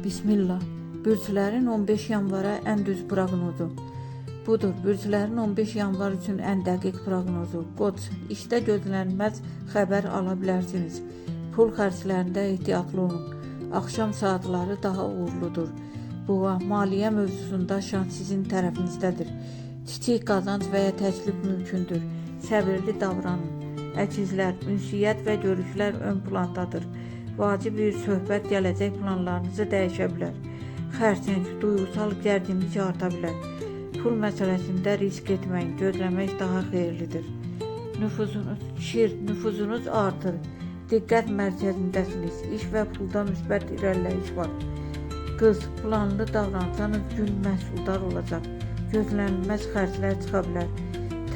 Bismillah. Bürclərin 15 yanvara ən düz proqnozu. Budur, bürclərin 15 yanvar üçün ən dəqiq proqnozu. Qoç, işdə gözlənilməz xəbər ala bilərsiniz. Pul xərclərində ehtiyatlı olun. Axşam saatları daha uğurludur. Boğa, maliyyə mövzusunda şans sizin tərəfinizdədir. Kiçik qazanc və ya təklif mümkündür. Səbirli davranın. Əkizlər, ünsiyyət və görüşlər ön plandadır. Vacib bir söhbət gələcək planlarınızı dəyişə bilər. Xərçəng, duyğusal gərginlik arta bilər. Pul məsələsində risk etməyin, gözləmək daha xeyirlidir. Nüfuzunuz artır. Diqqət mərkəzindəsiniz. İş və pulda müsbət irəliləyiş var. Qız, planlı davransanız gün məhsuldar olacaq. Gözlənilməz xərclər çıxa bilər.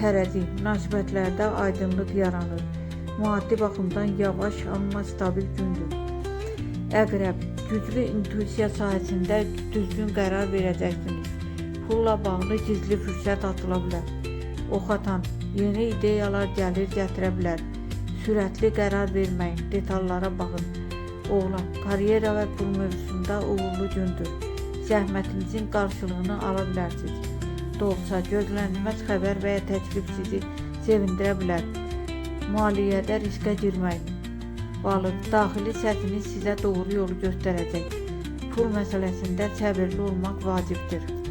Tərəzi, münasibətlərdə aydınlıq yaranır. Maddi baxımdan yavaş, amma stabil gündür. Əqrəb, güclü intuisiya sahəsində düzgün qərar verəcəksiniz. Pulla bağlı gizli fürsət açıla bilər. Oxatan, yeni ideyalar gəlir gətirə bilər. Sürətli qərar verməyin, detallara baxın. Oğlan, karyera və pul mövzusunda uğurlu gündür. Zəhmətinizin qarşılığını ala bilərsiniz. Dolsa, gözlənilməz xəbər və ya təklif sizi sevindirə bilər. Maliyyədə riskə girməyin. Balıq, daxili səthiniz sizə doğru yolu göstərəcək. Pul məsələsində səbirli olmaq vacibdir.